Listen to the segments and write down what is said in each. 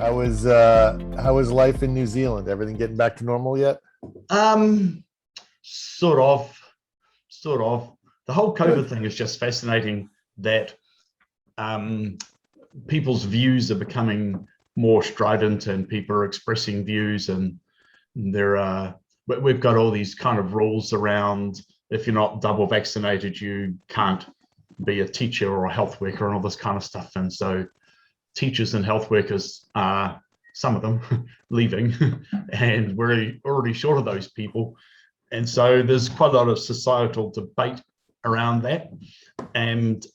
How is life in New Zealand? Everything getting back to normal yet? Um, sort of, sort of. The whole COVID Good. thing is just fascinating that um, people's views are becoming more strident and people are expressing views and there are, but we've got all these kind of rules around if you're not double vaccinated, you can't be a teacher or a health worker and all this kind of stuff. And so teachers and health workers are, some of them, leaving, and we're already short of those people. And so there's quite a lot of societal debate around that. And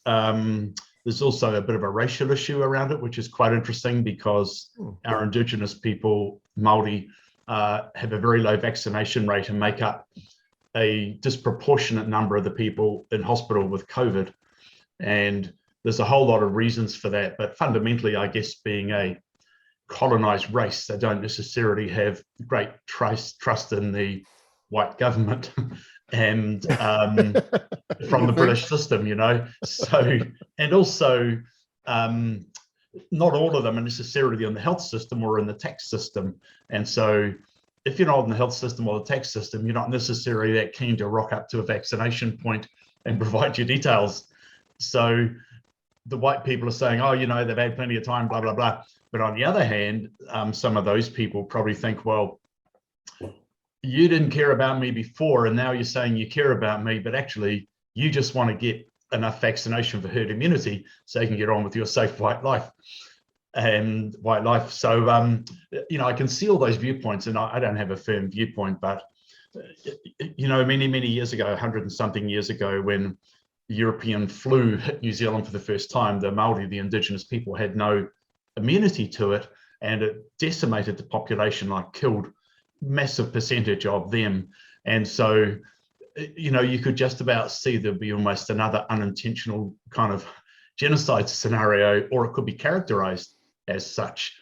there's also a bit of a racial issue around it, which is quite interesting because our Indigenous people, Māori, have a very low vaccination rate and make up a disproportionate number of the people in hospital with COVID. And there's a whole lot of reasons for that. But fundamentally, I guess being a colonized race, they don't necessarily have great trust in the white government and from You the think? British system, So, and also, not all of them are necessarily in the health system or in the tax system. And so, if you're not in the health system or the tax system, you're not necessarily that keen to rock up to a vaccination point and provide your details. So, the white people are saying, oh, they've had plenty of time, blah, blah, blah. But on the other hand, some of those people probably think, well, you didn't care about me before, and now you're saying you care about me, but actually you just want to get enough vaccination for herd immunity so you can get on with your safe white life. So, I can see all those viewpoints, and I don't have a firm viewpoint, but, many, many years ago, 100 and something years ago, when European flu hit New Zealand for the first time, the Māori, the Indigenous people, had no immunity to it, and it decimated the population, like killed massive percentage of them. And so, you could just about see there'd be almost another unintentional kind of genocide scenario, or it could be characterized as such.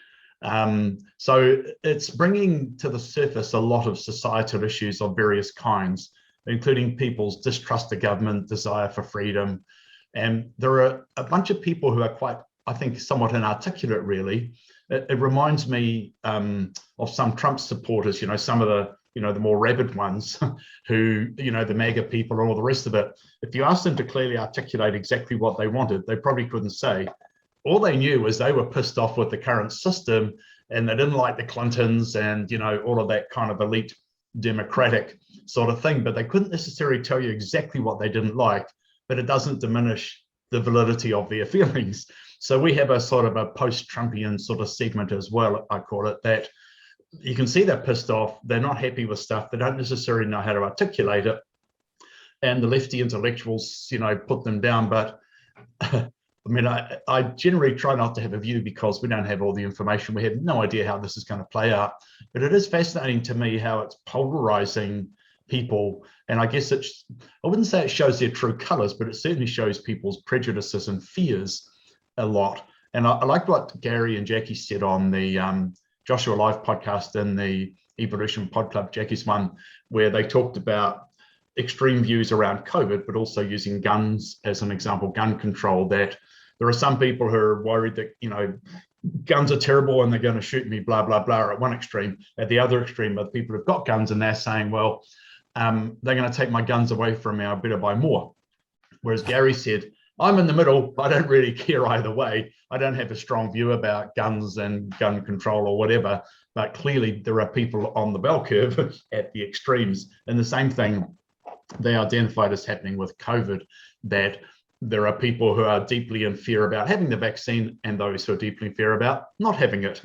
So it's bringing to the surface a lot of societal issues of various kinds, including people's distrust of government, desire for freedom. And there are a bunch of people who are quite, I think, somewhat inarticulate, really. It reminds me of some Trump supporters, some of the more rabid ones who, the MAGA people and all the rest of it. If you asked them to clearly articulate exactly what they wanted, they probably couldn't say. All they knew was they were pissed off with the current system and they didn't like the Clintons and, all of that kind of elite democratic sort of thing, but they couldn't necessarily tell you exactly what they didn't like, but it doesn't diminish the validity of their feelings. So we have a sort of a post-Trumpian sort of segment as well, I call it, that you can see they're pissed off, they're not happy with stuff, they don't necessarily know how to articulate it, and the lefty intellectuals, put them down. But I generally try not to have a view because we don't have all the information. We have no idea how this is going to play out. But it is fascinating to me how it's polarizing people. And I guess I wouldn't say it shows their true colors, but it certainly shows people's prejudices and fears a lot. And I liked what Gary and Jackie said on the Joshua Live podcast and the Evolution Pod Club, Jackie's one, where they talked about extreme views around COVID, but also using guns as an example, gun control, that there are some people who are worried that, guns are terrible and they're going to shoot me, blah, blah, blah, at one extreme. At the other extreme are people who've got guns and they're saying, well, they're going to take my guns away from me, I better buy more. Whereas Gary said, I'm in the middle. I don't really care either way. I don't have a strong view about guns and gun control or whatever, but clearly there are people on the bell curve at the extremes. And the same thing they identified as happening with COVID, that there are people who are deeply in fear about having the vaccine and those who are deeply in fear about not having it.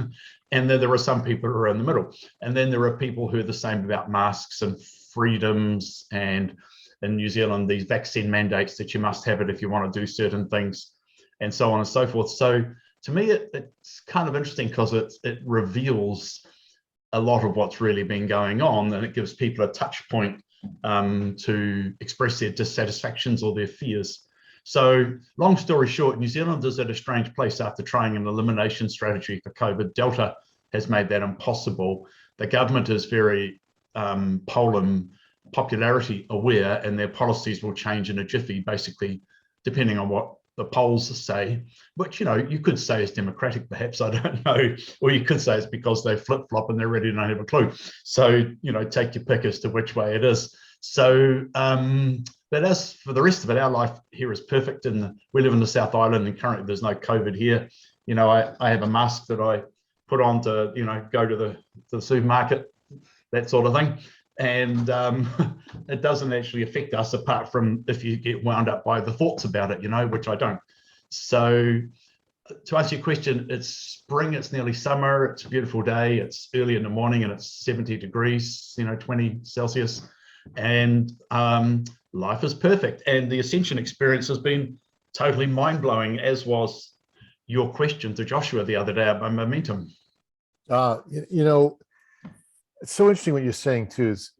And then there are some people who are in the middle. And then there are people who are the same about masks and freedoms, and in New Zealand, these vaccine mandates that you must have it if you want to do certain things, and so on and so forth. So to me, it's kind of interesting because it reveals a lot of what's really been going on, and it gives people a touch point to express their dissatisfactions or their fears. So long story short, New Zealand is at a strange place after trying an elimination strategy for COVID. Delta has made that impossible. The government is very popularity aware, and their policies will change in a jiffy, basically, depending on what the polls say, which, you could say is democratic, perhaps, I don't know, or you could say it's because they flip-flop and they're ready to not have a clue. So, take your pick as to which way it is. So, but as for the rest of it, our life here is perfect, and we live in the South Island, and currently there's no COVID here. I have a mask that I put on to, go to the supermarket, that sort of thing. And it doesn't actually affect us, apart from if you get wound up by the thoughts about it, which I don't. So to answer your question, it's spring, it's nearly summer, it's a beautiful day, it's early in the morning and it's 70 degrees, 20 Celsius. And life is perfect. And the Ascension experience has been totally mind-blowing, as was your question to Joshua the other day about momentum. It's so interesting what you're saying too. Is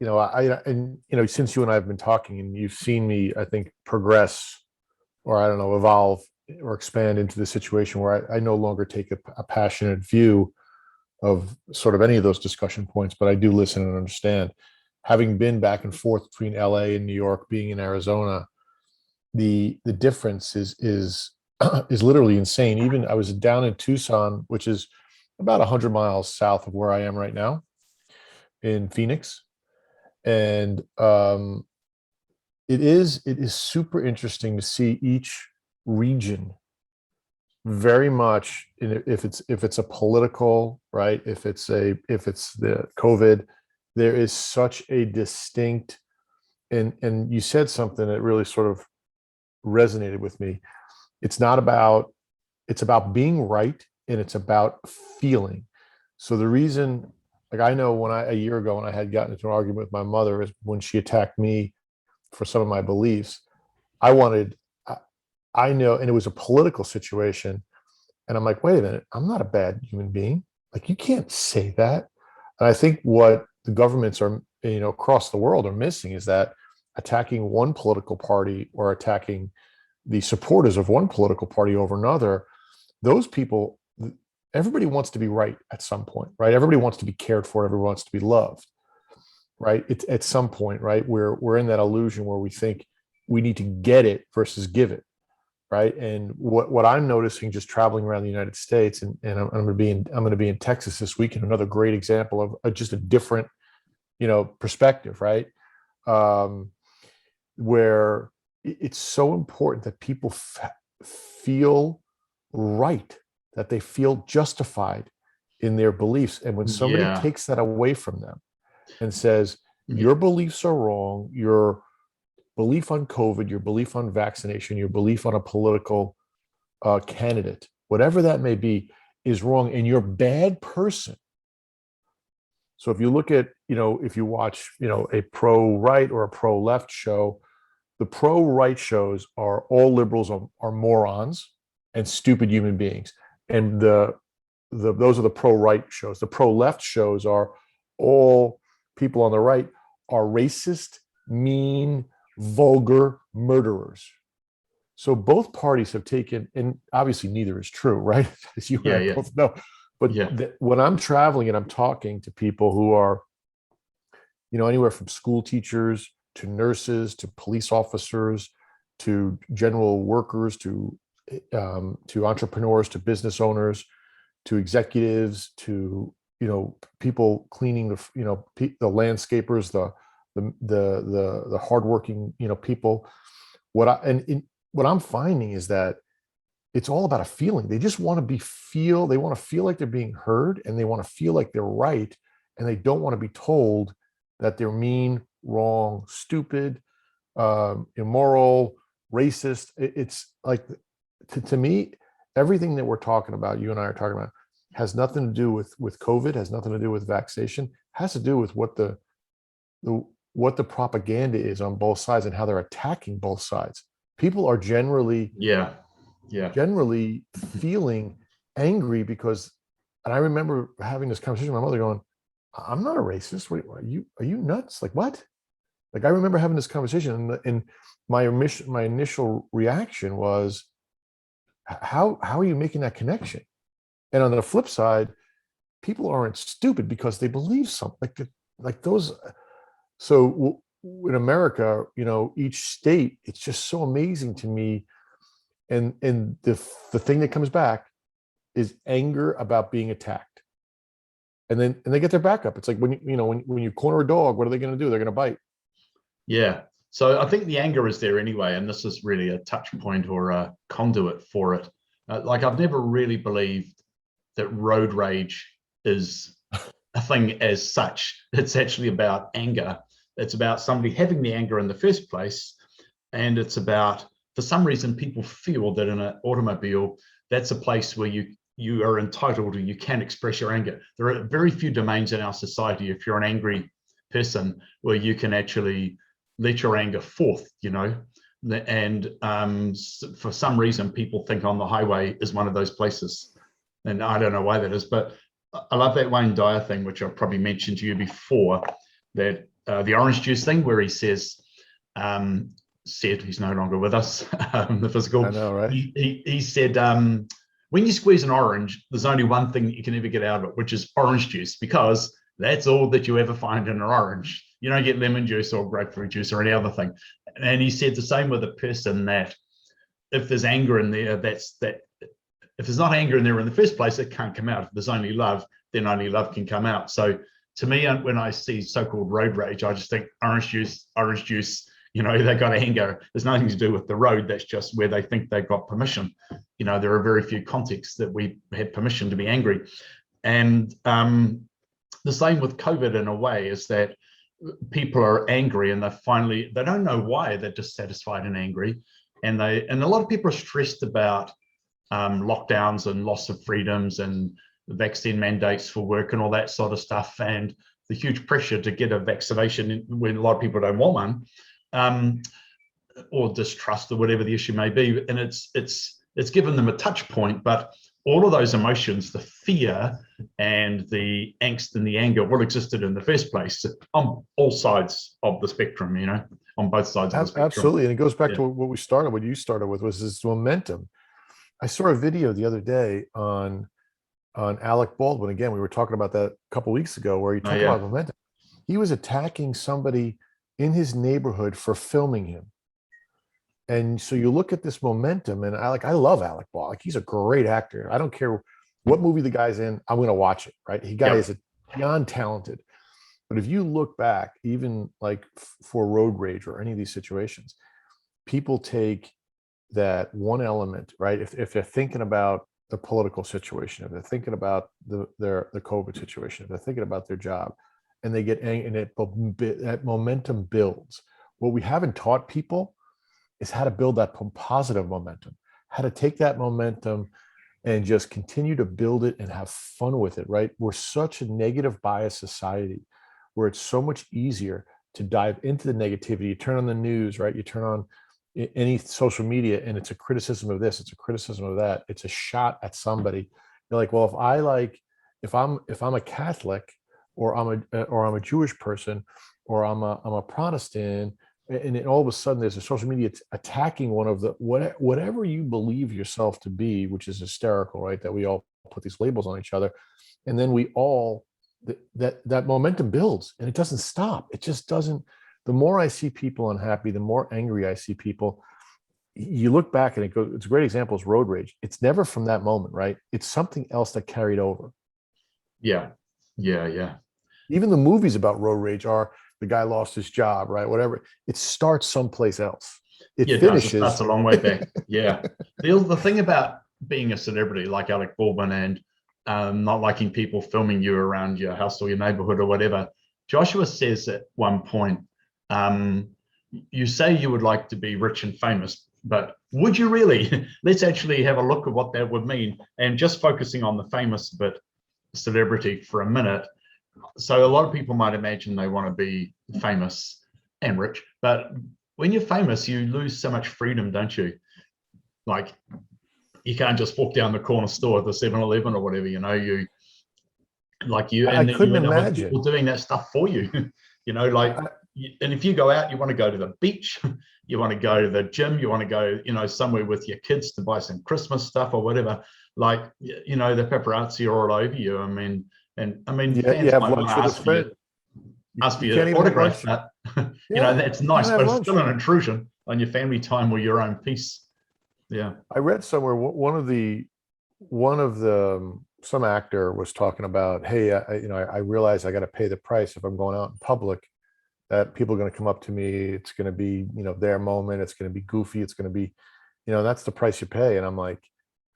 since you and I have been talking, and you've seen me, I think, progress, or I don't know, evolve or expand into the situation where I no longer take a passionate view of sort of any of those discussion points, but I do listen and understand. Having been back and forth between LA and New York, being in Arizona, the difference is is literally insane. Even I was down in Tucson, which is about 100 miles south of where I am right now, in Phoenix, and it is super interesting to see each region very much if it's a political, right, if it's the COVID, there is such a distinct, and you said something that really sort of resonated with me. It's about being right, and it's about feeling. So the reason, like, I know a year ago, when I had gotten into an argument with my mother, is when she attacked me for some of my beliefs. I know, and it was a political situation. And I'm like, wait a minute, I'm not a bad human being. Like, you can't say that. And I think what the governments are, across the world are missing is that attacking one political party or attacking the supporters of one political party over another, those people, everybody wants to be right at some point, right? Everybody wants to be cared for. Everyone wants to be loved, right? It's at some point, right? We're in that illusion where we think we need to get it versus give it, right? And what I'm noticing just traveling around the United States, and I'm going to be in Texas this week, and another great example of just a different, perspective, right? Where it's so important that people feel right, that they feel justified in their beliefs. And when somebody takes that away from them and says, your beliefs are wrong, your belief on COVID, your belief on vaccination, your belief on a political candidate, whatever that may be, is wrong, and you're a bad person. So if you look at, if you watch, a pro-right or a pro-left show, the pro-right shows are all liberals are morons and stupid human beings. And those are the pro-right shows. The pro-left shows are all people on the right are racist, mean, vulgar murderers. So both parties have taken, and obviously neither is true, right? As you and I both know. But when I'm traveling and I'm talking to people who are, anywhere from school teachers to nurses to police officers to general workers to entrepreneurs to business owners to executives to people cleaning the landscapers, the hardworking people. What I'm finding is that it's all about a feeling. They just want to they want to feel like they're being heard, and they want to feel like they're right, and they don't want to be told that they're mean, wrong, stupid, immoral, racist. It's like, to me, everything that we're talking about, you and I are talking about, has nothing to do with COVID, has nothing to do with vaccination, has to do with what the propaganda is on both sides and how they're attacking both sides. People are generally feeling angry because, and I remember having this conversation with my mother going, I'm not a racist. Are you nuts? Like, what? Like, I remember having this conversation, and my initial reaction was, how are you making that connection? And on the flip side, people aren't stupid because they believe something like those. So in America, each state, it's just so amazing to me. and the thing that comes back is anger about being attacked. And they get their back up. It's like when you corner a dog, what are they going to do? They're going to bite. Yeah. So I think the anger is there anyway, and this is really a touch point or a conduit for it. Like I've never really believed that road rage is a thing as such. It's actually about anger. It's about somebody having the anger in the first place, and it's about, for some reason, people feel that in an automobile, that's a place where you are entitled, or you can express your anger. There are very few domains in our society, if you're an angry person, where you can actually let your anger forth, and for some reason people think on the highway is one of those places, and I don't know why that is. But I love that Wayne Dyer thing, which I've probably mentioned to you before, that the orange juice thing, where he says, he's no longer with us, the physical, I know, right? he said, when you squeeze an orange, there's only one thing that you can ever get out of it, which is orange juice, because that's all that you ever find in an orange. You don't get lemon juice or grapefruit juice or any other thing. And he said the same with a person, that if there's anger in there, if there's not anger in there in the first place, it can't come out. If there's only love, then only love can come out. So to me, when I see so-called road rage, I just think orange juice, they got anger. There's nothing to do with the road. That's just where they think they've got permission. There are very few contexts that we had permission to be angry. And the same with COVID in a way, is that people are angry and they don't know why, they're dissatisfied and angry. And a lot of people are stressed about lockdowns and loss of freedoms and vaccine mandates for work and all that sort of stuff, and the huge pressure to get a vaccination when a lot of people don't want one, or distrust or whatever the issue may be. And it's given them a touch point, but all of those emotions, the fear and the angst and the anger, all existed in the first place on all sides of the spectrum, on both sides of the spectrum. Absolutely. And it goes back to what you started with, was this momentum. I saw a video the other day on Alec Baldwin. Again, we were talking about that a couple of weeks ago, where he talked about momentum. He was attacking somebody in his neighborhood for filming him. And so you look at this momentum, and I love Alec Baldwin. He's a great actor. I don't care what movie the guy's in, I'm going to watch it, right? Is beyond talented. But if you look back, even like for road rage or any of these situations, people take that one element, right? If they're thinking about the political situation, if they're thinking about the COVID situation, if they're thinking about their job, and they get angry, and that momentum builds. What we haven't taught people is how to build that positive momentum, how to take that momentum and just continue to build it and have fun with it, right? We're such a negative bias society, where it's so much easier to dive into the negativity. You turn on the news, right? You turn on any social media, and it's a criticism of this, it's a criticism of that, it's a shot at somebody. You're like, well, if I'm a Catholic, or I'm a Jewish person, or I'm a Protestant, and then all of a sudden there's a social media attacking one of the whatever you believe yourself to be, which is hysterical, right? That we all put these labels on each other, and then we all that momentum builds, and it doesn't stop. It just doesn't. The more I see people unhappy, the more angry I see people. You look back and it's a great example is road rage. It's never from that moment, right? It's something else that carried over. Yeah. Even the movies about road rage are the guy lost his job, right? Whatever. It starts someplace else. It finishes. It starts a long way back. Yeah. The thing about being a celebrity like Alec Baldwin and not liking people filming you around your house or your neighborhood or whatever, Joshua says at one point, you say you would like to be rich and famous, but would you really? Let's actually have a look at what that would mean. And just focusing on the famous bit, celebrity for a minute. So a lot of people might imagine they want to be famous and rich, but when you're famous, you lose so much freedom, don't you? Like, you can't just walk down the corner store at the 7-Eleven or whatever, I couldn't imagine people doing that stuff for you. And if you go out, you want to go to the beach, you want to go to the gym, you want to go, somewhere with your kids to buy some Christmas stuff or whatever. Like, the paparazzi are all over you. Fans might want to ask for your autograph. That's nice, but it's still an intrusion on your family time or your own peace. Yeah. I read somewhere one of the some actor was talking about, hey, I realize I got to pay the price if I'm going out in public. That people are going to come up to me. It's going to be, their moment. It's going to be goofy. It's going to be, that's the price you pay. And I'm like,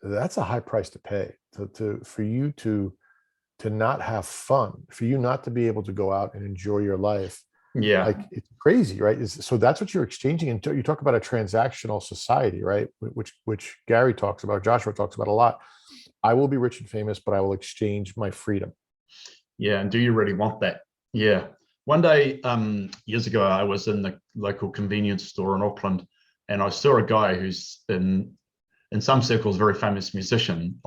that's a high price to pay for you to not have fun, for you not to be able to go out and enjoy your life. Yeah. Like, it's crazy, right? So that's what you're exchanging. And you talk about a transactional society, right? Which Gary talks about, Joshua talks about a lot. I will be rich and famous, but I will exchange my freedom. Yeah. And do you really want that? Yeah. One day, years ago, I was in the local convenience store in Auckland, and I saw a guy who's in some circles, very famous musician.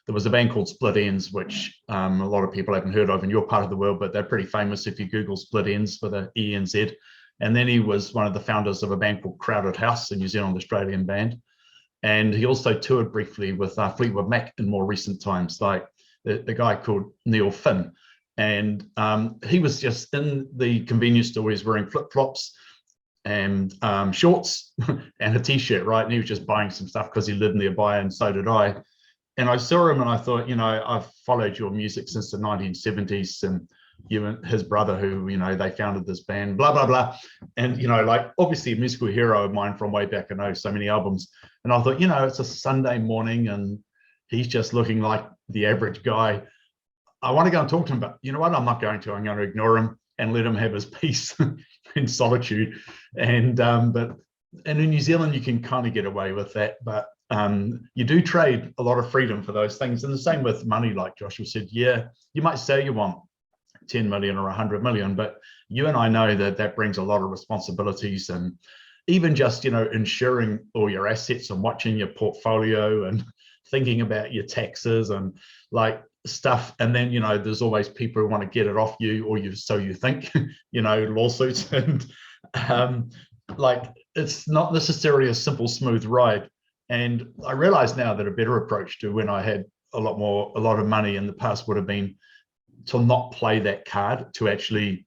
There was a band called Split Ends, which a lot of people haven't heard of in your part of the world, but they're pretty famous if you Google Split Ends with an ENZ. And then he was one of the founders of a band called Crowded House, a New Zealand Australian band. And he also toured briefly with Fleetwood Mac in more recent times, like the guy called Neil Finn. And he was just in the convenience store. He's wearing flip-flops and shorts and a t-shirt, right? And he was just buying some stuff because he lived nearby, and so did I. And I saw him and I thought, I've followed your music since the 1970s, and you and his brother, who, they founded this band, blah, blah, blah. And, obviously a musical hero of mine from way back. I know so many albums. And I thought, it's a Sunday morning and he's just looking like the average guy. I want to go and talk to him, but you know what? I'm not going to. I'm going to ignore him and let him have his peace in solitude. And in New Zealand, you can kind of get away with that, but you do trade a lot of freedom for those things. And the same with money, like Joshua said. Yeah, you might say you want 10 million or 100 million, but you and I know that brings a lot of responsibilities, and even just, insuring all your assets and watching your portfolio and thinking about your taxes and like stuff. And then, there's always people who want to get it off you, or so you think, lawsuits. And it's not necessarily a simple, smooth ride. And I realize now that a better approach to when I had a lot of money in the past would have been to not play that card, to actually,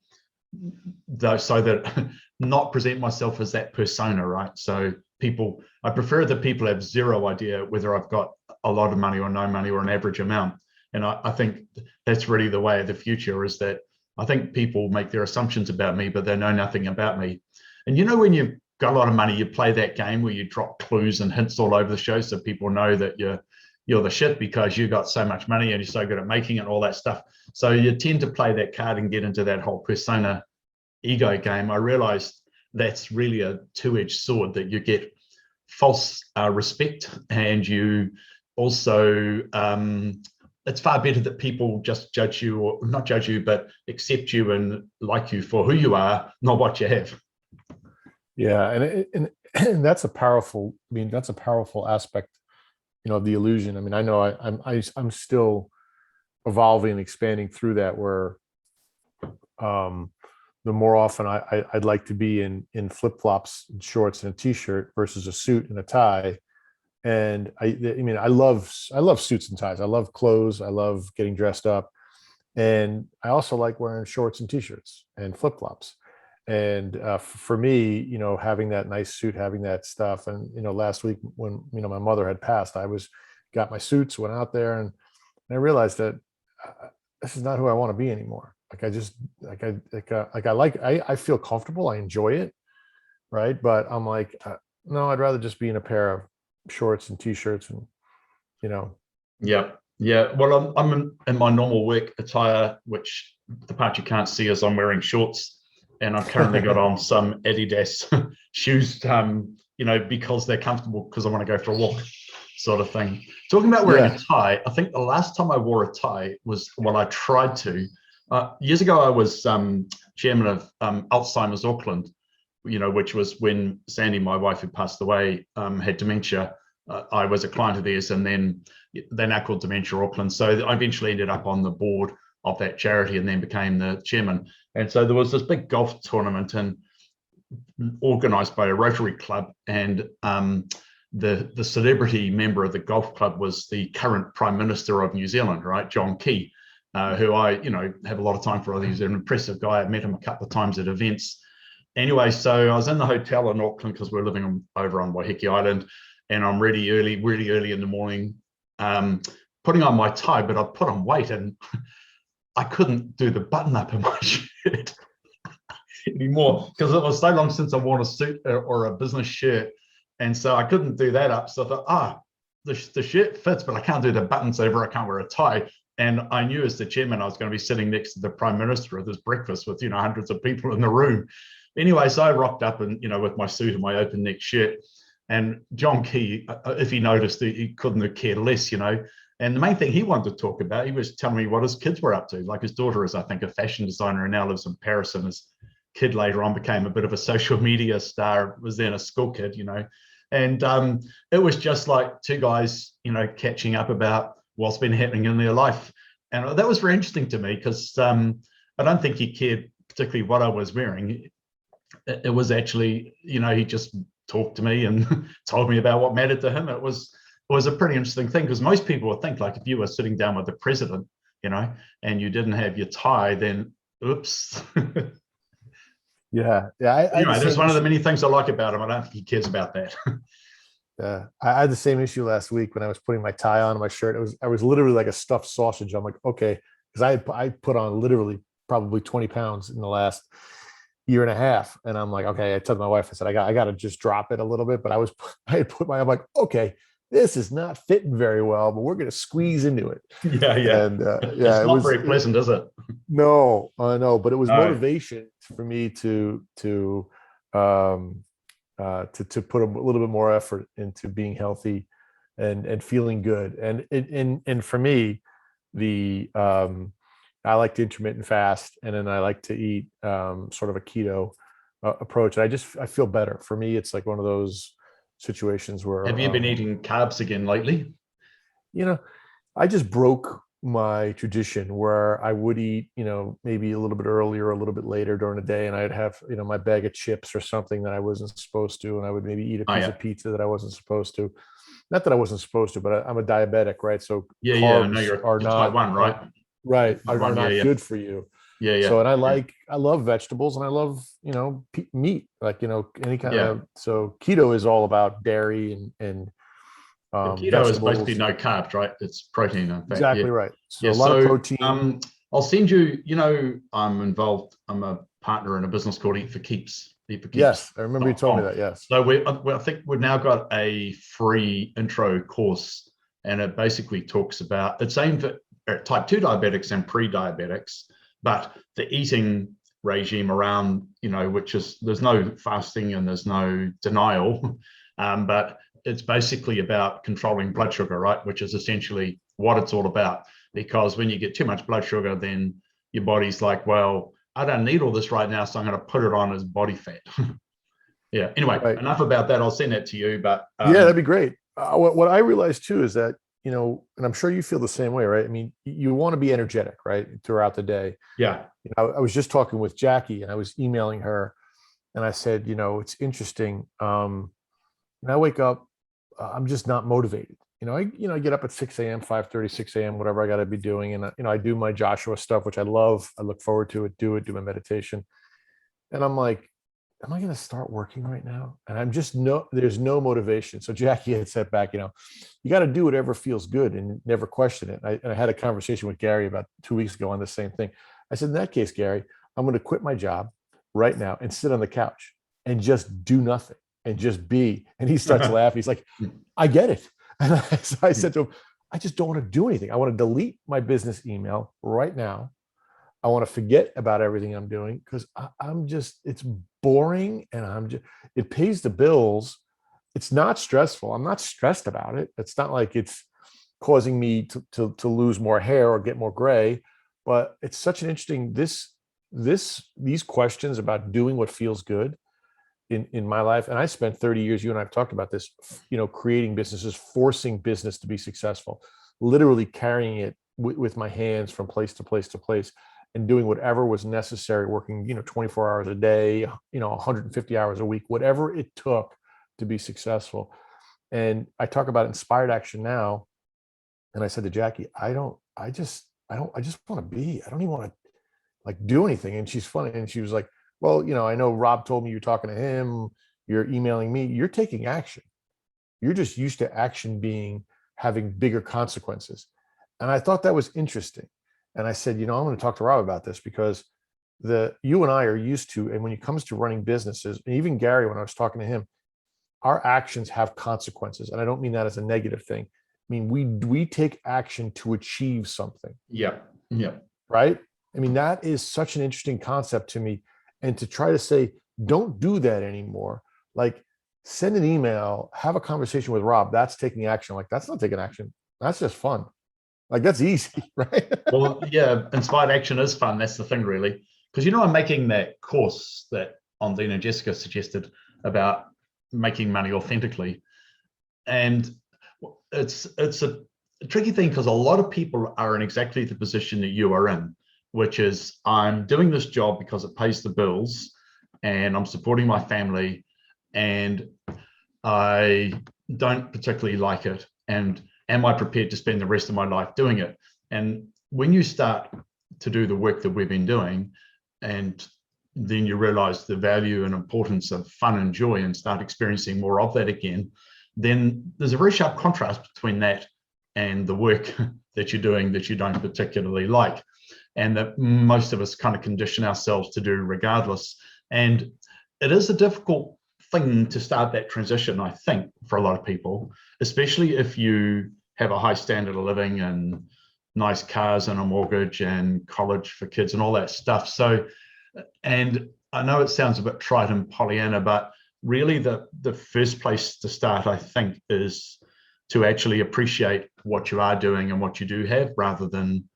so that not present myself as that persona, right? So I prefer that people have zero idea whether I've got a lot of money or no money or an average amount. And I think that's really the way of the future, is that I think people make their assumptions about me, but they know nothing about me. And when you've got a lot of money, you play that game where you drop clues and hints all over the show so people know that you're the shit because you got so much money and you're so good at making it and all that stuff. So you tend to play that card and get into that whole persona ego game. I realized that's really a two-edged sword, that you get false respect, and you also it's far better that people just judge you, or not judge you, but accept you and like you for who you are, not what you have. Yeah, and that's a powerful. That's a powerful aspect, of the illusion. I know I'm still evolving and expanding through that. Where the more often I'd like to be in flip flops, and shorts, and a t-shirt versus a suit and a tie. And I love suits and ties. I love clothes. I love getting dressed up, and I also like wearing shorts and t-shirts and flip flops. And for me, having that nice suit, having that stuff. And last week when my mother had passed, got my suits, went out there, and I realized that this is not who I want to be anymore. I feel comfortable, I enjoy it, right? But I'm like, no, I'd rather just be in a pair of shorts and t-shirts, and Yeah. Well, I'm in my normal work attire, which the part you can't see is I'm wearing shorts. And I've currently got on some Adidas shoes, because they're comfortable, because I want to go for a walk, sort of thing. Talking about wearing a tie, I think the last time I wore a tie was when I tried to. Years ago, I was chairman of Alzheimer's Auckland, which was when Sandy, my wife who passed away, had dementia. I was a client of theirs, and then they're now called Dementia Auckland. So I eventually ended up on the board of that charity and then became the chairman. And so there was this big golf tournament organized by a Rotary Club, and the celebrity member of the golf club was the current Prime Minister of New Zealand, right, John Key, who I have a lot of time for. He's an impressive guy. I've met him a couple of times at events. Anyway, so I was in the hotel in Auckland because we're living over on Waiheke Island, and I'm really early in the morning, putting on my tie, but I've put on weight and I couldn't do the button up in my shirt anymore because it was so long since I worn a suit or a business shirt. And so I couldn't do that up. So I thought, the shirt fits, but I can't do the buttons over. I can't wear a tie. And I knew as the chairman, I was going to be sitting next to the prime minister at this breakfast with, hundreds of people in the room. Anyway, so I rocked up and, with my suit and my open neck shirt. And John Key, if he noticed, he couldn't have cared less, And the main thing he wanted to talk about, he was telling me what his kids were up to. Like his daughter is, I think, a fashion designer and now lives in Paris. And his kid later on became a bit of a social media star, was then a school kid, And it was just like two guys, catching up about what's been happening in their life. And that was very interesting to me because I don't think he cared particularly what I was wearing. It was actually, he just talked to me and told me about what mattered to him. It was a pretty interesting thing because most people would think like if you were sitting down with the president, and you didn't have your tie, then oops. Yeah. There's one of the many things I like about him. I don't think he cares about that. Yeah, I had the same issue last week when I was putting my tie on my shirt. I was literally like a stuffed sausage. I'm like, okay, because I put on literally probably 20 pounds in the last year and a half, and I'm like, okay. I told my wife, I said, I got to just drop it a little bit. But I had put I'm like, okay, this is not fitting very well, but we're going to squeeze into it. Yeah. And yeah, it's not very pleasant, is it? No, I know, but it was No. motivation for me to put a little bit more effort into being healthy and feeling good. And for me, I like to intermittent fast, and then I like to eat sort of a keto approach. And I feel better. For me, it's like one of those situations where. Have you been eating carbs again lately? I just broke my tradition where I would eat, maybe a little bit earlier, a little bit later during the day, and I'd have, my bag of chips or something that I wasn't supposed to, and I would maybe eat a piece of pizza that I wasn't supposed to. Not that I wasn't supposed to, but I'm a diabetic, right? So I know are you're not type 1, right? are not good for you. Yeah. So, and I love vegetables and I love, meat, like, any kind of, so keto is all about dairy and keto is basically no carbs, right? It's protein, in fact. Exactly right. So a lot of protein. I'll send you, I'm involved. I'm a partner in a business called Eat for Keeps. Yes, I remember you told me that. Yes. So I think we've now got a free intro course, and it basically talks about, it's aimed for type 2 diabetics and pre-diabetics, but the eating regime around, which is, there's no fasting and there's no denial, but it's basically about controlling blood sugar, right? Which is essentially what it's all about. Because when you get too much blood sugar, then your body's like, well, I don't need all this right now, so I'm going to put it on as body fat. Yeah. Anyway, enough about that. I'll send that to you. But yeah, that'd be great. What I realized too is that, and I'm sure you feel the same way, right? I mean, you want to be energetic, right, throughout the day. Yeah. I was just talking with Jackie, and I was emailing her, and I said, it's interesting. And I wake up, I'm just not motivated. I get up at 6 a.m., 5:30, 6 a.m., whatever I got to be doing. And, I do my Joshua stuff, which I love. I look forward to it, do my meditation. And I'm like, am I going to start working right now? And there's no motivation. So Jackie had said back, you got to do whatever feels good and never question it. And I had a conversation with Gary about 2 weeks ago on the same thing. I said, in that case, Gary, I'm going to quit my job right now and sit on the couch and just do nothing and just be. And he starts laughing. He's like, I get it. And I said to him, I just don't want to do anything. I want to delete my business email right now. I want to forget about everything I'm doing because it's boring and it pays the bills. It's not stressful. I'm not stressed about it. It's not like it's causing me to lose more hair or get more gray, but it's such an interesting, these questions about doing what feels good in my life. And I spent 30 years, you and I've talked about this, creating businesses, forcing business to be successful, literally carrying it with my hands from place to place to place and doing whatever was necessary, working, 24 hours a day, 150 hours a week, whatever it took to be successful. And I talk about inspired action now. And I said to Jackie, I just want to be, I don't even want to like do anything. And she's funny. And she was like, well, I know Rob told me you're talking to him, you're emailing me, you're taking action. You're just used to action having bigger consequences. And I thought that was interesting. And I said, I'm going to talk to Rob about this, because you and I are used to, and when it comes to running businesses, and even Gary, when I was talking to him, our actions have consequences. And I don't mean that as a negative thing. I mean, we take action to achieve something. Yeah. Yeah. Right. I mean, that is such an interesting concept to me. And to try to say, don't do that anymore. Like, send an email, have a conversation with Rob. That's taking action. Like, that's not taking action. That's just fun. Like, that's easy, right? Well, yeah, inspired action is fun. That's the thing, really. Because, I'm making that course that Ondine and Jessica suggested about making money authentically. And it's a tricky thing, because a lot of people are in exactly the position that you are in, which is, I'm doing this job because it pays the bills and I'm supporting my family, and I don't particularly like it. And am I prepared to spend the rest of my life doing it? And when you start to do the work that we've been doing, and then you realize the value and importance of fun and joy, and start experiencing more of that again, then there's a very sharp contrast between that and the work that you're doing that you don't particularly like, and that most of us kind of condition ourselves to do regardless. And it is a difficult thing to start that transition, I think, for a lot of people, especially if you have a high standard of living and nice cars and a mortgage and college for kids and all that stuff. So, and I know it sounds a bit trite and Pollyanna, but really the first place to start, I think, is to actually appreciate what you are doing and what you do have, rather than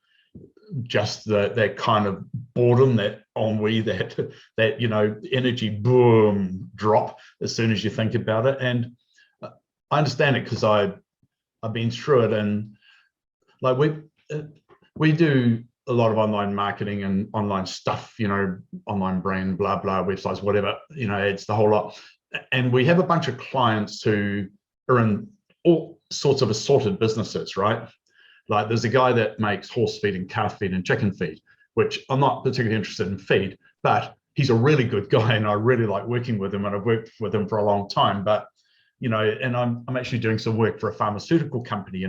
just that kind of boredom, that ennui, that energy boom drop as soon as you think about it. And I understand it, because I've been through it. And like, we do a lot of online marketing and online stuff, online brand, blah blah, websites, whatever, it's the whole lot. And we have a bunch of clients who are in all sorts of assorted businesses, right? Like, there's a guy that makes horse feed and calf feed and chicken feed, which I'm not particularly interested in feed, but he's a really good guy and I really like working with him, and I've worked with him for a long time. But, and I'm actually doing some work for a pharmaceutical company,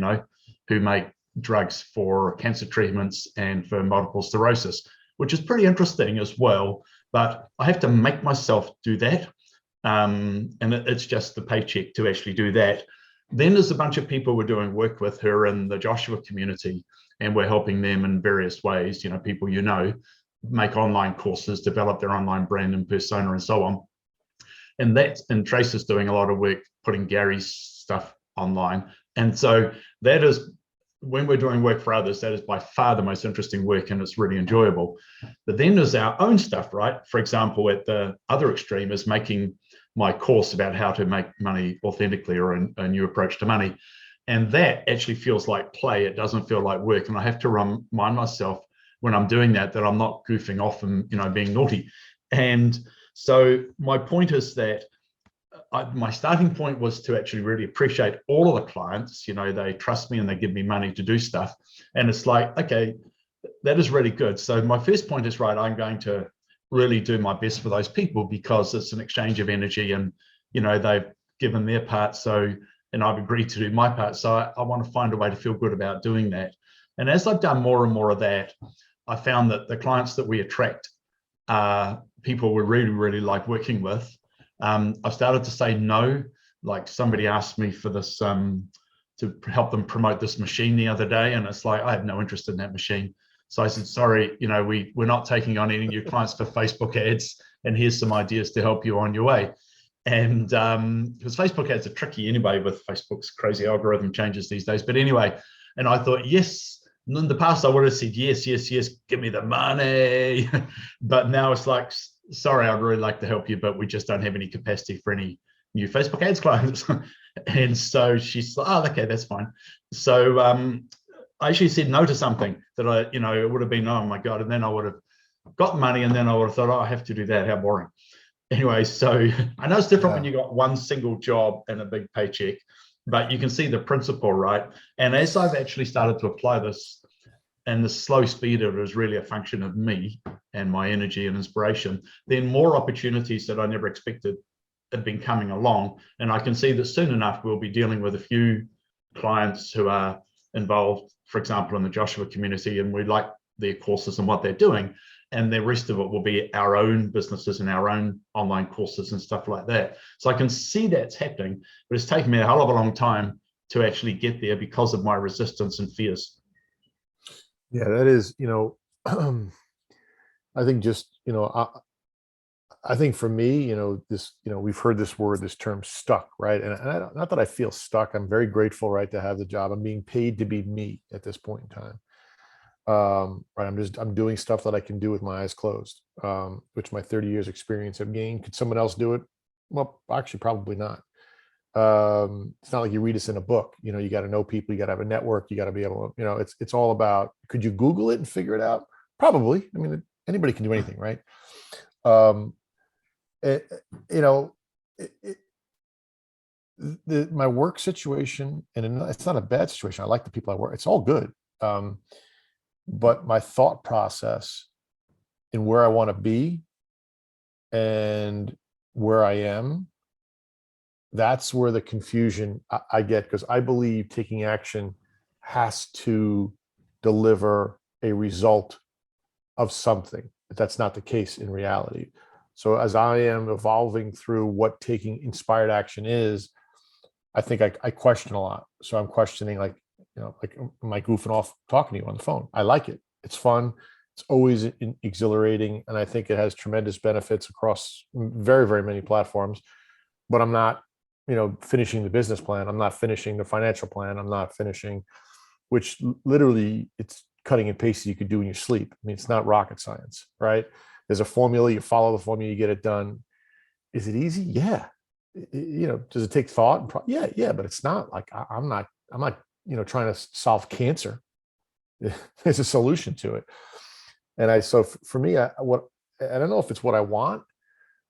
who make drugs for cancer treatments and for multiple sclerosis, which is pretty interesting as well. But I have to make myself do that. And it's just the paycheck to actually do that. Then there's a bunch of people we're doing work with who are in the Joshua community, and we're helping them in various ways, people make online courses, develop their online brand and persona and so on. And Trace is doing a lot of work putting Gary's stuff online. And so that is, when we're doing work for others, that is by far the most interesting work, and it's really enjoyable. But then there's our own stuff, right? For example, at the other extreme is making my course about how to make money authentically, or a new approach to money. And that actually feels like play. It doesn't feel like work. And I have to remind myself when I'm doing that I'm not goofing off and, being naughty. And so my point is that my starting point was to actually really appreciate all of the clients. They trust me and they give me money to do stuff. And it's like, okay, that is really good. So my first point is, right, I'm going to really do my best for those people, because it's an exchange of energy, and they've given their part, and I've agreed to do my part, so I want to find a way to feel good about doing that. And as I've done more and more of that, I found that the clients that we attract are people we really, really like working with. I've started to say no. Like, somebody asked me for this to help them promote this machine the other day, and it's like, I have no interest in that machine. So I said, sorry, we're not taking on any new clients for Facebook ads, and here's some ideas to help you on your way. And because Facebook ads are tricky anyway, with Facebook's crazy algorithm changes these days. But anyway, and I thought, yes, in the past I would have said, yes, give me the money. But now it's like, sorry, I'd really like to help you, but we just don't have any capacity for any new Facebook ads clients. And so she's like, oh, okay, that's fine. So I actually said no to something that it would have been, oh my God. And then I would have got money, and then I would have thought, oh, I have to do that. How boring. Anyway, so I know it's different when you got one single job and a big paycheck, but you can see the principle, right? And as I've actually started to apply this, and the slow speed of it is really a function of me and my energy and inspiration, then more opportunities that I never expected have been coming along. And I can see that soon enough, we'll be dealing with a few clients who are involved, for example, in the Joshua community, and we like their courses and what they're doing. And the rest of it will be our own businesses and our own online courses and stuff like that. So I can see that's happening, but it's taken me a hell of a long time to actually get there because of my resistance and fears. Yeah, that is, I think just, I think for me, this, we've heard this word, this term stuck, right? And I don't, not that I feel stuck. I'm very grateful, right, to have the job. I'm being paid to be me at this point in time. Right. I'm doing stuff that I can do with my eyes closed, which my 30 years experience have gained. Could someone else do it? Well, actually, probably not. It's not like you read this in a book. You got to know people, you got to have a network, you got to be able to, it's all about, could you Google it and figure it out? Probably. I mean, anybody can do anything, right? It, you know, it, it, my work situation, and it's not a bad situation. I like the people I work. It's all good. But my thought process and where I want to be and where I am, that's where the confusion I get, because I believe taking action has to deliver a result of something. But that's not the case in reality. So as I am evolving through what taking inspired action is, I think I question a lot. So I'm questioning, like, am I goofing off talking to you on the phone? I like it. It's fun. It's always exhilarating. And I think it has tremendous benefits across very, very many platforms. But I'm not, finishing the business plan. I'm not finishing the financial plan. I'm not finishing, which literally it's cutting and pasting you could do in your sleep. I mean, it's not rocket science, right? There's a formula, you follow the formula, you get it done. Is it easy? Yeah. Does it take thought? Yeah, but it's not like I'm not, trying to solve cancer. There's a solution to it. And so for me, I don't know if it's what I want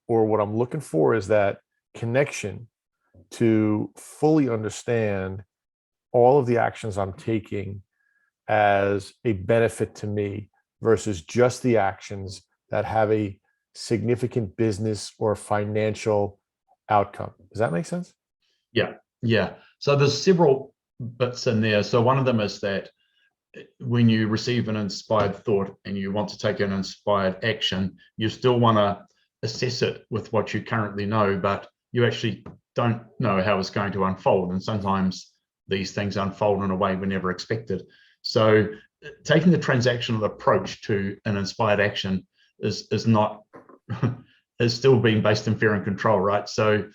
or what I'm looking for is that connection to fully understand all of the actions I'm taking as a benefit to me versus just the actions that have a significant business or financial outcome. Does that make sense? Yeah. So there's several bits in there. So one of them is that when you receive an inspired thought and you want to take an inspired action, you still want to assess it with what you currently know, but you actually don't know how it's going to unfold. And sometimes these things unfold in a way we never expected. So taking the transactional approach to an inspired action is not is still being based in fear and control, right? So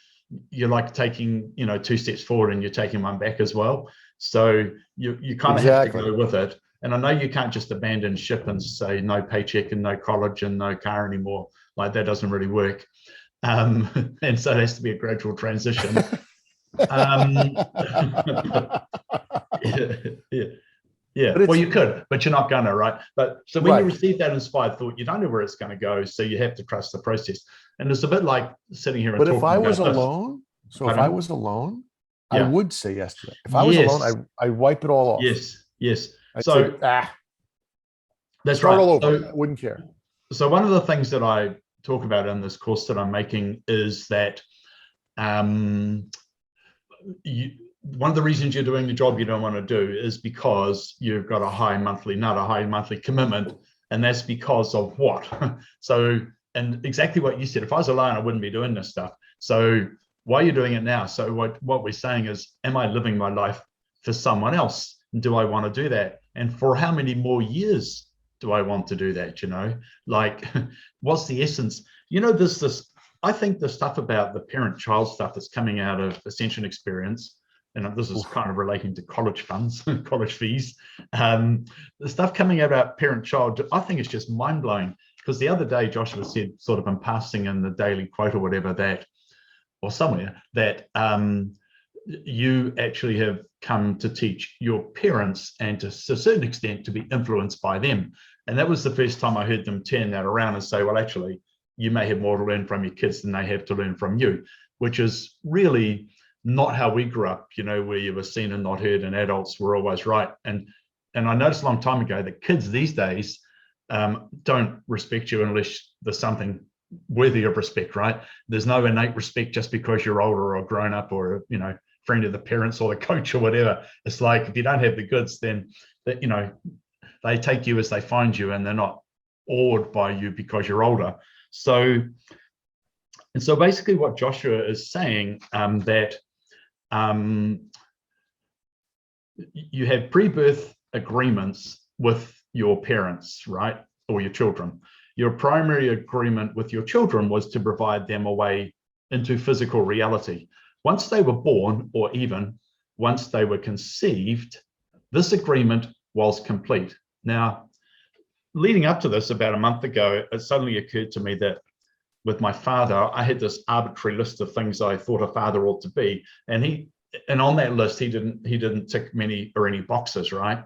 you're like taking 2 steps forward and you're taking one back as well. So you kind of have to go with it. And I know you can't just abandon ship and say no paycheck and no college and no car anymore. Like that doesn't really work. And so it has to be a gradual transition. Yeah. Well, you could, but you're not gonna, right? But so when you receive that inspired thought, you don't know where it's going to go. So you have to trust the process. And it's a bit like sitting here and talking. But if I was alone, if I was alone, I would say yes to that. If I was alone, I wipe it all off. Yes. I'd so say, that's start right. all over. I wouldn't care. So one of the things that I talk about in this course that I'm making is that one of the reasons you're doing the job you don't want to do is because you've got a high monthly commitment, and that's because of what? So, and exactly what you said, if I was alone, I wouldn't be doing this stuff. So why are you doing it now? So what we're saying is, am I living my life for someone else? Do I want to do that? And for how many more years do I want to do that? Like, what's the essence? There's this, I think the stuff about the parent-child stuff that's coming out of Ascension Experience, and this is kind of relating to college funds, college fees. The stuff coming out about parent-child, I think it's just mind-blowing. Because the other day, Joshua said, sort of in passing in the daily quote or whatever, that, or somewhere, that you actually have come to teach your parents and to a certain extent to be influenced by them. And that was the first time I heard them turn that around and say, well, actually, you may have more to learn from your kids than they have to learn from you, which is really not how we grew up, where you were seen and not heard and adults were always right. And I noticed a long time ago that kids these days don't respect you unless there's something worthy of respect, right? There's no innate respect just because you're older or grown up or, you know, friend of the parents or the coach or whatever. It's like, if you don't have the goods, then that, you know, they take you as they find you, and they're not awed by you because you're older. So, and so basically what Joshua is saying, that you have pre-birth agreements with your parents, right? Or your children. Your primary agreement with your children was to provide them a way into physical reality. Once they were born, or even once they were conceived, this agreement was complete. Now, leading up to this, about a month ago, it suddenly occurred to me that with my father, I had this arbitrary list of things I thought a father ought to be, and on that list, he didn't tick many or any boxes, right?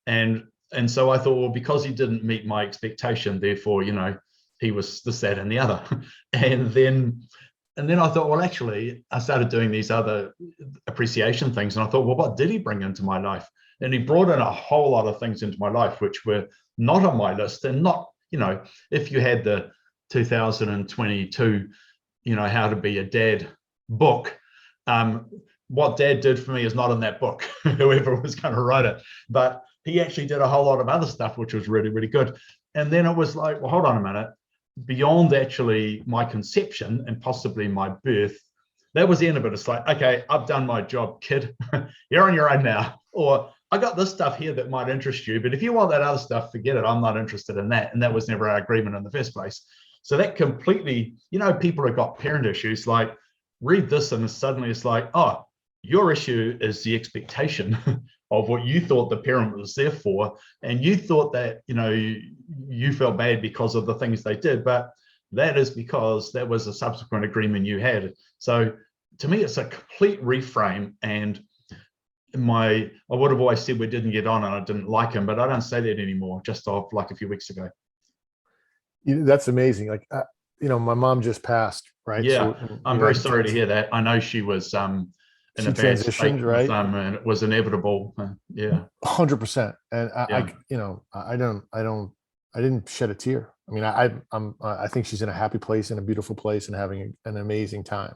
And so I thought, well, because he didn't meet my expectation, therefore, you know, he was this, that, and the other. And then I thought, well, actually, I started doing these other appreciation things, and I thought, well, what did he bring into my life? And he brought in a whole lot of things into my life which were not on my list, and not, you know, if you had the 2022, you know, how to be a dad book, what dad did for me is not in that book, whoever was going to write it. But he actually did a whole lot of other stuff, which was really, really good. And then it was like, well, hold on a minute. Beyond actually my conception and possibly my birth, that was the end of it. It's like, okay, I've done my job, kid. You're on your own now. Or I got this stuff here that might interest you, but if you want that other stuff, forget it. I'm not interested in that. And that was never our agreement in the first place. So that completely, you know, people have got parent issues, like read this and suddenly it's like, oh, your issue is the expectation of what you thought the parent was there for. And you thought that, you know, you felt bad because of the things they did, but that is because that was a subsequent agreement you had. So to me, it's a complete reframe. And I would have always said we didn't get on and I didn't like him, but I don't say that anymore, just off like a few weeks ago. That's amazing. Like, you know, my mom just passed, right? Yeah, So I'm very sorry to hear that. I know she was in she a bad state transitioned, with right? them, and it was inevitable. Yeah, 100%. And yeah. you know, I didn't shed a tear. I mean, I think she's in a happy place, in a beautiful place, and having an amazing time.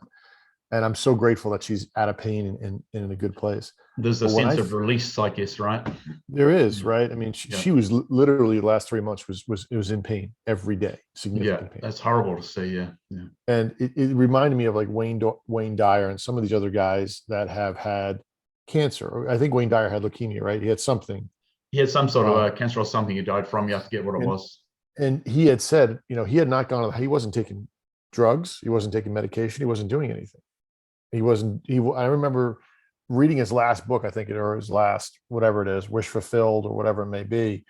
And I'm so grateful that she's out of pain and in a good place. There's a But when sense of release, I guess, right? there is, Yeah, right? I mean, yeah, she was literally the last 3 months was in pain every day, yeah. significant pain. That's horrible to see. Yeah, yeah, And it reminded me of like Wayne Dyer and some of these other guys that have had cancer. I think Wayne Dyer had leukemia, right? He had something. he had some sort of Uh, a cancer or something he died from. Yeah, I forget what it and was. he had said, you know, he had not gone, he wasn't taking drugs, he wasn't taking medication, he wasn't doing anything. I remember reading his last book, I think it, or his last, whatever it is, Wish Fulfilled or whatever it may be.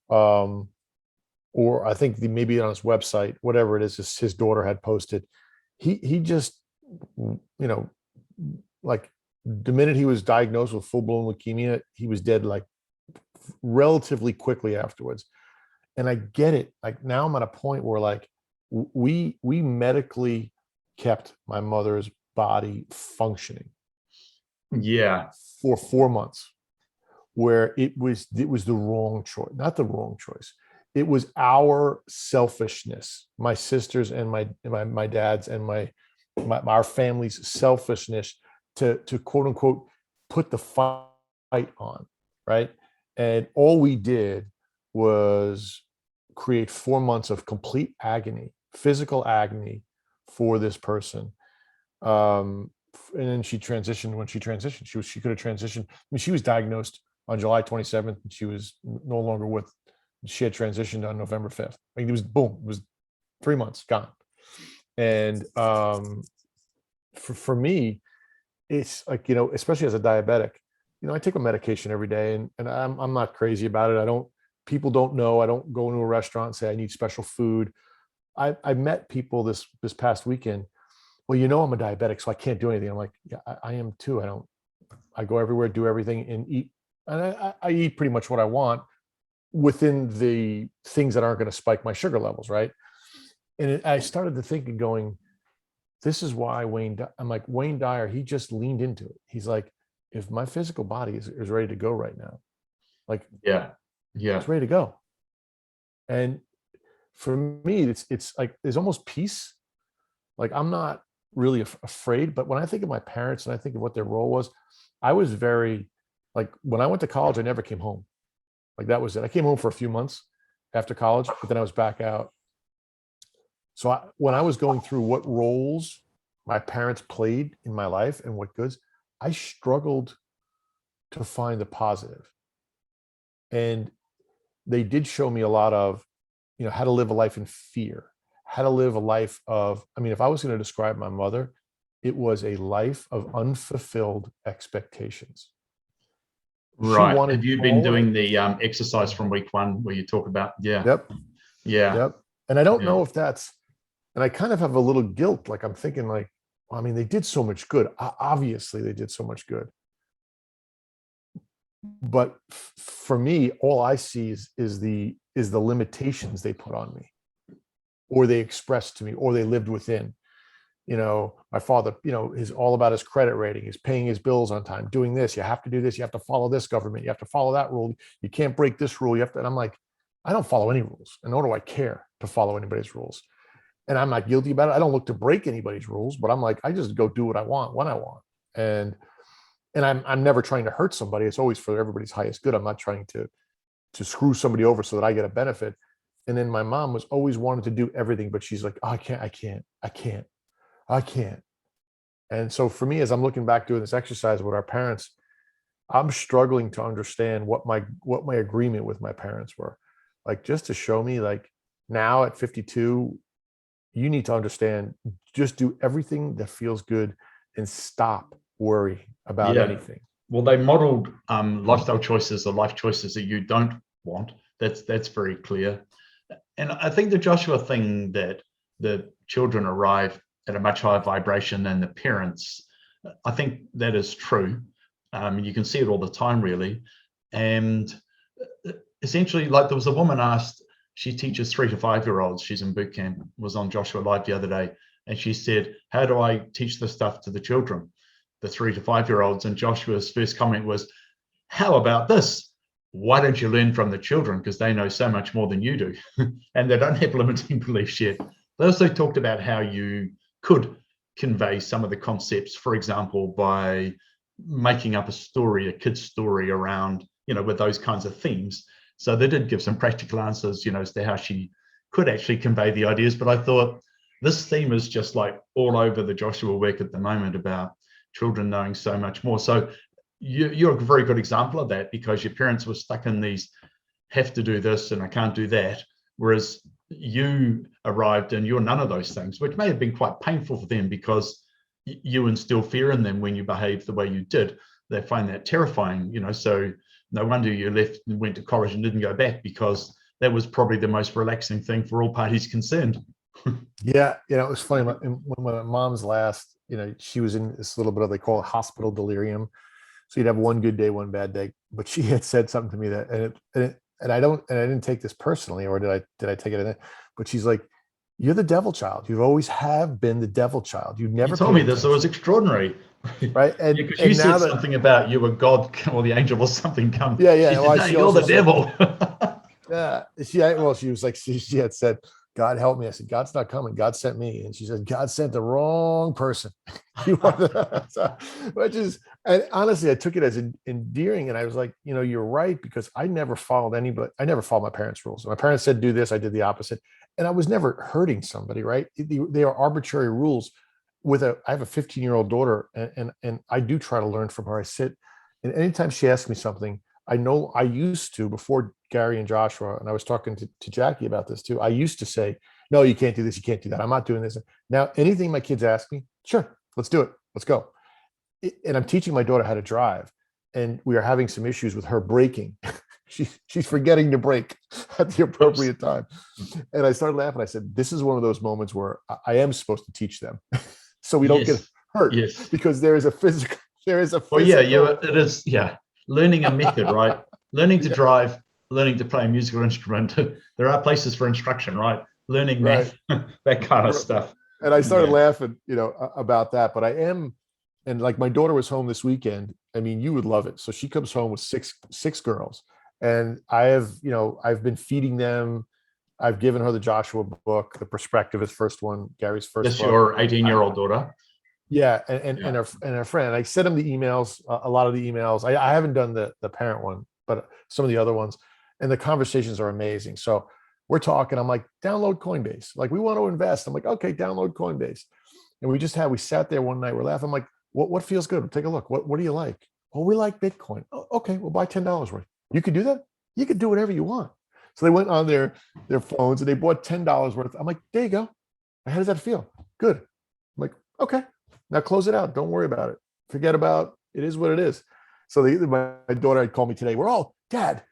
Or I think maybe on his website, whatever it is, his daughter had posted. He just, you know, like the minute he was diagnosed with full blown leukemia, he was dead like relatively quickly afterwards. And I get it. Like now I'm at a point where like we medically kept my mother's body functioning Yeah, for 4 months, where it was the wrong choice, not the wrong choice. It was our selfishness, my sisters and my dad's and our family's selfishness to quote unquote put the fight on, right? And all we did was create 4 months of complete agony, physical agony for this person. And then she transitioned. When she transitioned, she could have transitioned. I mean, she was diagnosed on July 27th, and she was no longer with. She had transitioned on November 5th. I mean, it was boom. It was 3 months gone. And for me, it's like, you know, especially as a diabetic, you know, I take a medication every day, and I'm not crazy about it. People don't know. I don't go into a restaurant and say I need special food. I met people this past weekend. Well, you know, I'm a diabetic, so I can't do anything. I'm like, yeah, I am too. I go everywhere, do everything, and eat. And I eat pretty much what I want within the things that aren't going to spike my sugar levels, right? And I started to think and going, this is why I'm like, Wayne Dyer, he just leaned into it. He's like, if my physical body is ready to go right now, like, yeah, yeah. it's ready to go. And for me, it's like there's almost peace. Like I'm not really afraid, but when I think of my parents and I think of what their role was, I was very like when I went to college, I never came home. Like that was it. I came home for a few months after college, but then I was back out. So when I was going through what roles my parents played in my life and what goods, I struggled to find the positive. And they did show me a lot of, how to live a life in fear, how to live a life of, I mean, if I was going to describe my mother, it was a life of unfulfilled expectations. She Right. wanted Have you been all. doing the exercise from week one where you talk about, yeah, Yep. yeah, Yep. And I don't yeah, know if that's, and I kind of have a little guilt. Like I'm thinking like, well, I mean, they did so much good. Obviously they did so much good. But for me, all I see is the limitations they put on me, or they expressed to me, or they lived within. My father, is all about his credit rating, is paying his bills on time, doing this. You have to do this. You have to follow this government. You have to follow that rule. You can't break this rule. You have to. And I'm like, I don't follow any rules, and nor do I care to follow anybody's rules. And I'm not guilty about it. I don't look to break anybody's rules, but I'm like, I just go do what I want when I want. And I'm never trying to hurt somebody. It's always for everybody's highest good. I'm not trying to screw somebody over so that I get a benefit. And then my mom was always wanting to do everything, but she's like, oh, I can't. And so for me, as I'm looking back doing this exercise with our parents, I'm struggling to understand what my agreement with my parents were. Like just to show me, like now at 52, you need to understand, just do everything that feels good and stop worrying about yeah. anything. Well, they modeled lifestyle choices or life choices that you don't want. That's very clear. And I think the Joshua thing, that the children arrive at a much higher vibration than the parents, I think that is true. You can see it all the time, really. And essentially, like there was a woman asked, she teaches 3 to 5-year-olds. She's in boot camp, was on Joshua Live the other day. And she said, how do I teach this stuff to the children, the 3 to 5-year-olds? And Joshua's first comment was, how about this? Why don't you learn from the children? Because they know so much more than you do. And they don't have limiting beliefs yet. They also talked about how you could convey some of the concepts, for example, by making up a story, a kid's story around, with those kinds of themes. So they did give some practical answers, as to how she could actually convey the ideas. But I thought this theme is just like all over the Joshua work at the moment about children knowing so much more. So you're a very good example of that, because your parents were stuck in these have to do this and I can't do that. Whereas you arrived and you're none of those things, which may have been quite painful for them, because you instill fear in them when you behave the way you did. They find that terrifying, so no wonder you left and went to college and didn't go back, because that was probably the most relaxing thing for all parties concerned. Yeah, it was funny when my mom's last, she was in this little bit of, they call it hospital delirium. So you'd have one good day, one bad day. But she had said something to me that, and I didn't take this personally, or did I take it? But she's like, "You're the devil child. You've always have been the devil child. You You never told paid me this, it was attention." extraordinary. Right. Yeah, because you Now said that, something about you were God or the angel or something come. yeah, She yeah. said, Well, no, she you're also the said, devil. yeah, she was like, she had said, "God help me." I said, "God's not coming. God sent me." And she said, "God sent the wrong person." You are so, which is, and honestly, I took it as endearing. And I was like, you're right, because I never followed anybody. I never followed my parents' rules. My parents said, do this. I did the opposite. And I was never hurting somebody, right? They are arbitrary rules. I have a 15-year-old daughter, and I do try to learn from her. I sit, and anytime she asks me something, I know I used to, before Gary and Joshua, and I was talking to Jackie about this too. I used to say, no, you can't do this. You can't do that. I'm not doing this. Now, anything my kids ask me, sure, let's do it. Let's go. And I'm teaching my daughter how to drive, and we are having some issues with her braking. She's forgetting to brake at the appropriate time. And I started laughing. I said, this is one of those moments where I am supposed to teach them so we don't get Yes. hurt, Yes. because there is a Well, yeah, physical. it is. Yeah. Learning a method, right? Learning to Yeah, drive, learning to play a musical instrument. There are places for instruction, right? Learning right. math, that kind of stuff. And I started Yeah. laughing, about that. But I am, and like my daughter was home this weekend. I mean, you would love it. So she comes home with six girls, and I've been feeding them. I've given her the Joshua book, the Perspective, his first one, Gary's first That's book. your 18-year-old daughter. Yeah, and her friend. I sent him the emails, a lot of the emails. I haven't done the parent one, but some of the other ones, and the conversations are amazing. So we're talking. I'm like, download Coinbase. Like, we want to invest. I'm like, okay, download Coinbase. And we sat there one night. We're laughing. I'm like, what feels good? Take a look. What do you like? Oh, we like Bitcoin. Oh, okay, we'll buy $10 worth. You could do that. You could do whatever you want. So they went on their phones and they bought $10 worth. I'm like, there you go. How does that feel? Good. I'm like, okay. Now close it out. Don't worry about it. Forget about it. Is what it is. So my daughter had called me today. We're all, Dad,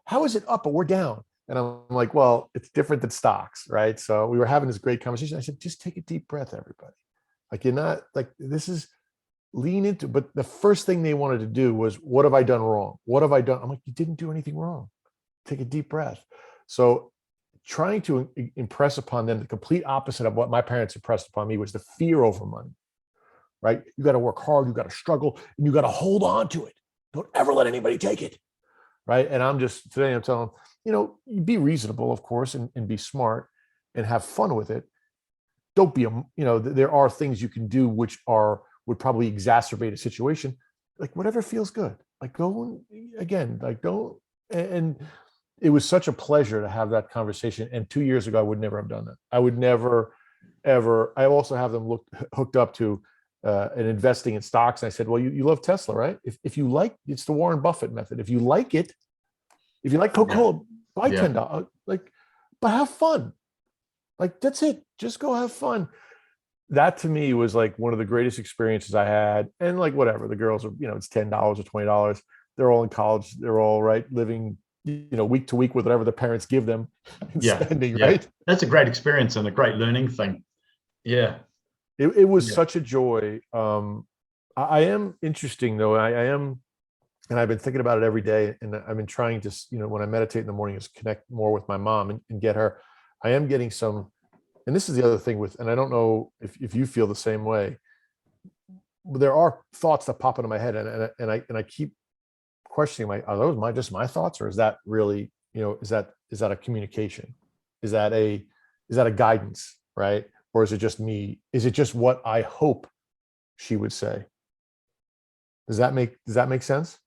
how is it up but we're down? And I'm like, well, it's different than stocks, right? So we were having this great conversation. I said, just take a deep breath, everybody. Like, you're not like, this is lean into, but the first thing they wanted to do was, what have I done wrong? What have I done? I'm like, you didn't do anything wrong. Take a deep breath. So trying to impress upon them the complete opposite of what my parents impressed upon me was the fear over money, right? You got to work hard, you got to struggle, and you got to hold on to it. Don't ever let anybody take it, right? And I'm telling them, be reasonable, of course, and be smart and have fun with it. Don't be, there are things you can do which would probably exacerbate a situation. Like, whatever feels good. Like, go again, like, don't, and it was such a pleasure to have that conversation. And 2 years ago, I would never have done that. I would never, ever. I also have them hooked up to and investing in stocks. And I said, well, you love Tesla, right? If you like, it's the Warren Buffett method. If you like it, if you like Coca-Cola, buy $10. Like, but have fun. Like, that's it. Just go have fun. That to me was like one of the greatest experiences I had. And like, whatever, the girls are, it's $10 or $20. They're all in college. They're all living, week to week with whatever the parents give them and spending, right? That's a great experience and a great learning thing. Yeah. It was such a joy. I am interesting though. I am, and I've been thinking about it every day. And I've been trying to, when I meditate in the morning, is connect more with my mom and get her. I am getting some, and this is the other thing and I don't know if you feel the same way. There are thoughts that pop into my head, and I keep questioning, are those just my thoughts, or is that really, is that a communication? Is that a guidance, right? Or is it just me? Is it just what I hope she would say? Does that make sense?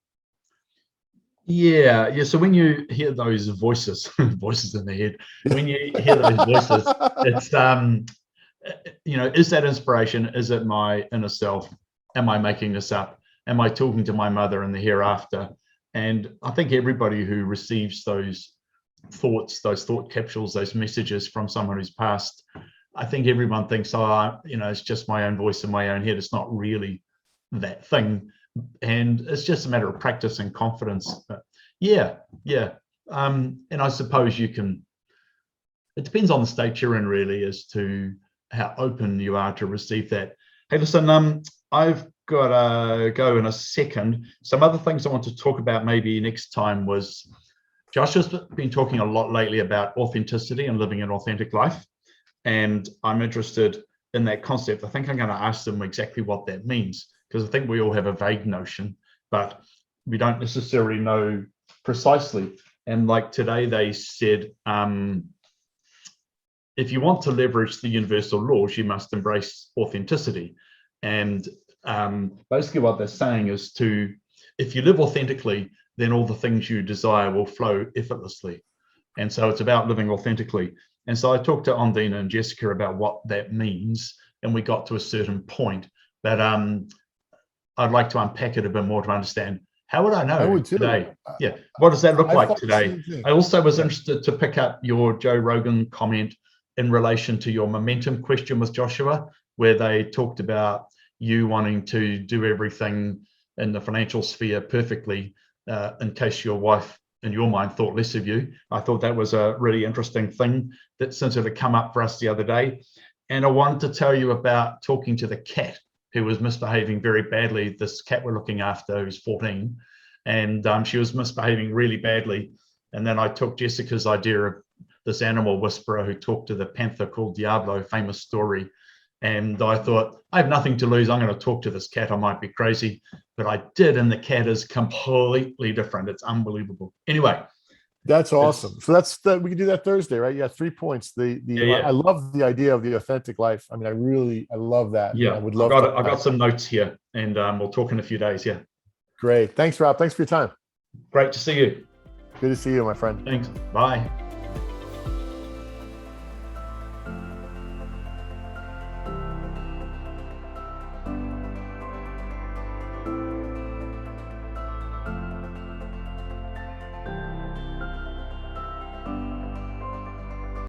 Yeah. So when you hear those voices in the head, when you hear those voices, it's is that inspiration? Is it my inner self? Am I making this up? Am I talking to my mother in the hereafter? And I think everybody who receives those thoughts, those thought capsules, those messages from someone who's passed, I think everyone thinks, it's just my own voice in my own head. It's not really that thing. And it's just a matter of practice and confidence. But yeah. And I suppose it depends on the state you're in, really, as to how open you are to receive that. Hey, listen, I've got to go in a second. Some other things I want to talk about maybe next time was Josh has been talking a lot lately about authenticity and living an authentic life. And I'm interested in that concept. I think I'm going to ask them exactly what that means, because I think we all have a vague notion, but we don't necessarily know precisely. And like today, they said, if you want to leverage the universal laws, you must embrace authenticity. And basically what they're saying is if you live authentically, then all the things you desire will flow effortlessly. And so it's about living authentically. And so I talked to Ondina and Jessica about what that means, and we got to a certain point that I'd like to unpack it a bit more to understand. How would I know I would too. today? Yeah, what does that look like today? I also was Yeah. interested to pick up your Joe Rogan comment in relation to your momentum question with Joshua, where they talked about you wanting to do everything in the financial sphere perfectly in case your wife, in your mind, thought less of you. I thought that was a really interesting thing that since it had come up for us the other day. And I wanted to tell you about talking to the cat who was misbehaving very badly. This cat we're looking after, who's 14, and she was misbehaving really badly. And then I took Jessica's idea of this animal whisperer who talked to the panther called Diablo, famous story. And I thought, I have nothing to lose. I'm going to talk to this cat. I might be crazy, but I did. And the cat is completely different. It's unbelievable. Anyway, That's awesome. So that's that. We can do that Thursday, right? Yeah, 3 points. Yeah. I love the idea of the authentic life. I mean, I love that. And I Yeah, would I've love got to. I've got some notes here, and we'll talk in a few days. Yeah, Great. Thanks, Rob. Thanks for your time. great to see you. Good to see you, my friend. Thanks. Bye.